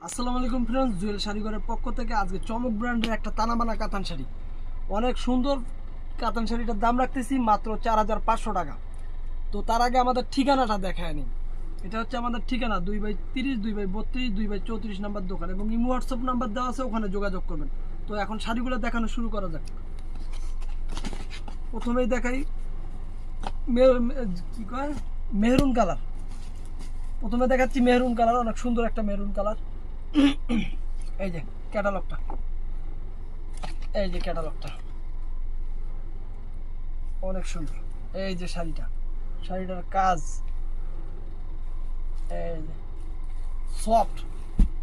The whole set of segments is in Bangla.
আসসালামু আলাইকুম ফ্রেন্ডস, জুয়েল শাড়িঘরের পক্ষ থেকে আজকে চমক ব্র্যান্ডের একটা তানাবানা কাতান শাড়ি, অনেক সুন্দর কাতান শাড়িটার দাম রাখতেছি মাত্র 4500 টাকা। তো তার আগে আমাদের ঠিকানাটা দেখায় নিন। এটা হচ্ছে আমাদের ঠিকানা 2/30, 2/32, 2/34 নাম্বার দোকান, এবং ইমো হোয়াটসঅ্যাপ নাম্বার দেওয়া আছে, ওখানে যোগাযোগ করবেন। তো এখন শাড়িগুলো দেখানো শুরু করা যাক। প্রথমেই দেখাই কি কয় মেহরুন কালার। প্রথমে দেখাচ্ছি মেহরুন কালার, অনেক সুন্দর একটা মেহরুন কালার। এই যে ক্যাটালগটা, এই যে ক্যাটালগটা অনেক সুন্দর। এই যে শাড়িটার কাজ, এই যে সফট,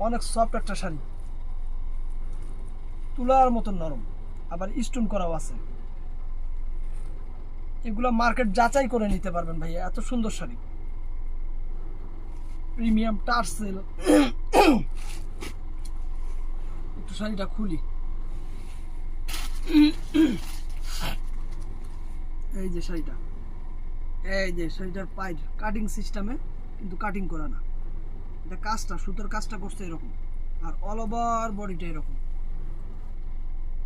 অনেক সফট একটা শাড়ি, তুলার মতন নরম, আবার স্টোন করাও আছে। এগুলা মার্কেট যাচাই করে নিতে পারবেন ভাইয়া, এত সুন্দর শাড়ি। Premium tassel. একটু শাড়িটা খুলি। এই যে শাড়িটা, এই যে শাড়িটার পাইড কাটিং সিস্টেমে, কিন্তু কাটিং করা না। এটা কাজটা, সুতোর কাজটা করছে এরকম, আর অল ওভার বডিটা এরকম।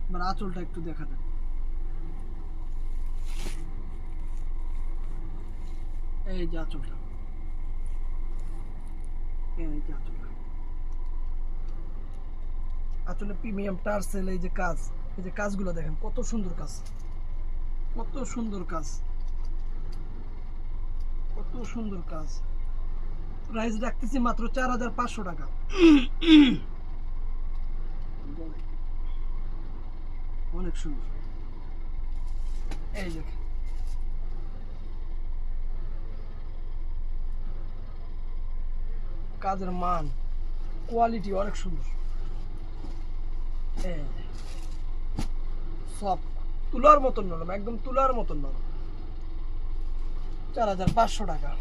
এবার আঁচলটা একটু দেখা দেন। এই যে আঁচলটা, এই যে আঁচলটা, আঁচলে প্রিমিয়াম টার্সেল। এই যে কাজ, এই যে কাজগুলো দেখেন, কত সুন্দর কাজ, কত সুন্দর কাজ, কত সুন্দর কাজ। প্রাইস রাখতেছি মাত্র 4500 টাকা। অনেক সুন্দর। এই দেখেন, কাজের মান, কোয়ালিটি অনেক সুন্দর। এই যে সব তুলার মতন নরম, একদম তুলার মতন নরম। 4500 টাকা।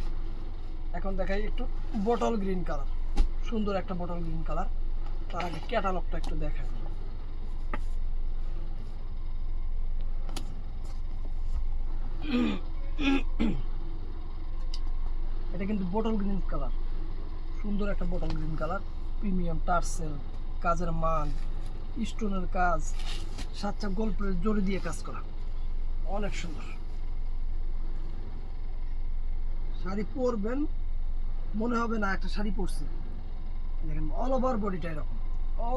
এখন দেখাই একটু বটল গ্রিন কালার, সুন্দর একটা বটল গ্রিন কালার। তার আগে ক্যাটালগটা একটু দেখাই। এটা কিন্তু বটল গ্রিন কালার, সুন্দর একটা bottle green colour. Premium tassel, কাজের মান, স্টোনের কাজ, সাতটা গল্পের জড়ি দিয়ে কাজ করা, অনেক সুন্দর শাড়ি। পরবেন মনে হবে না একটা শাড়ি পরছে। দেখেন অল ওভার বডিটা এরকম,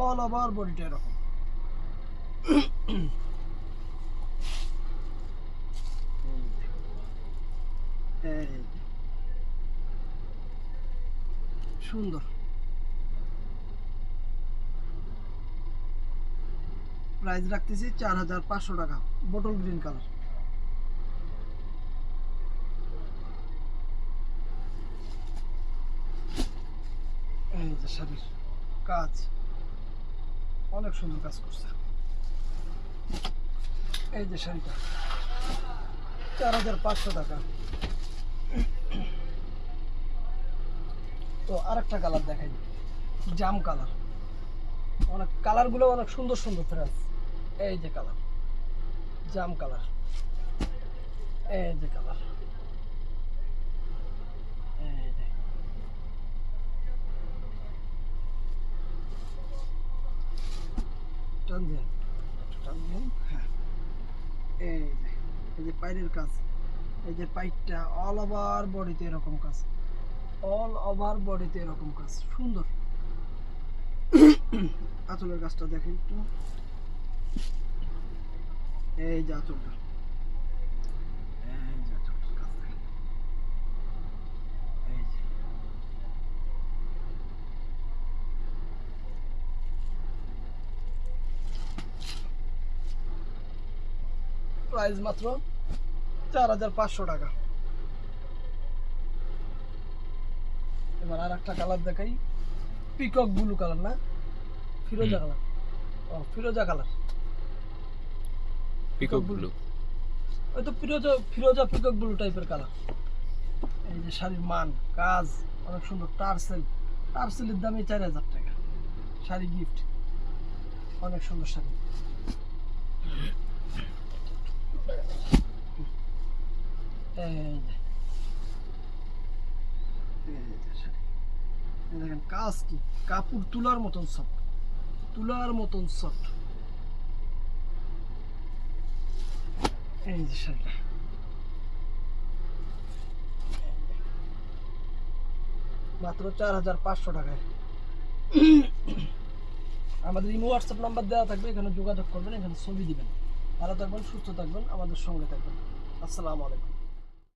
অল ওভার বডিটা এরকম। এই যে, সুন্দর। প্রাইস রাখতেছি 4500 টাকা, বটল গ্রিন কালার। এই যে শাড়ির কাজ, অনেক সুন্দর কাজ করছে। এই যে শাড়িটা 4500 টাকা। তো আরেকটা কালার দেখাই, জাম কালার। অনেক কালারগুলো অনেক সুন্দর সুন্দর ফ্রেন্ডস। এই যে কালার, জাম কালার, এই যে কালার, এই যে টান দেন, টান দেন, হ্যাঁ। এই যে, এই যে পাইরের কাজ, এই যে পাইটটা অল ওভার বডিতে এরকম কাজ, অল ওভার বডিতে এরকম কাজ, সুন্দর। আঁচলের কাজটা দেখেন একটু, এই যে আঁচলটা, এই যে আঁচলটার কাজ দেখেন, এই যে। প্রাইস মাত্র 4500 টাকা। এবার আর একটা কালার দেখাই, পিকক ব্লু কালার না, ফিরোজা কালার। ও ফিরোজা কালার, পিকক ব্লু। ওই তো ফিরোজা, ফিরোজা পিকক ব্লু টাইপের কালার। এই যে শাড়ির মান, কাজ অনেক সুন্দর। টার্সেল, টার্সেলের দামে 4000 টাকা। শাড়ি গিফট, অনেক সুন্দর শাড়ি। এই যে, এই যে শাড়ি, এই দেখেন কাজ কি, কাপড় তুলার মতন সফট, তুলার মতন সফট। এই যে শাড়িটা মাত্র 4500 টাকায়। আমাদের ইমো হোয়াটসঅ্যাপ নাম্বার দেওয়া থাকবে, এখানে যোগাযোগ করবেন, এখানে ছবি দিবেন। ভালো থাকবেন, সুস্থ থাকবেন, আমাদের সঙ্গে থাকবেন। আসসালামু আলাইকুম।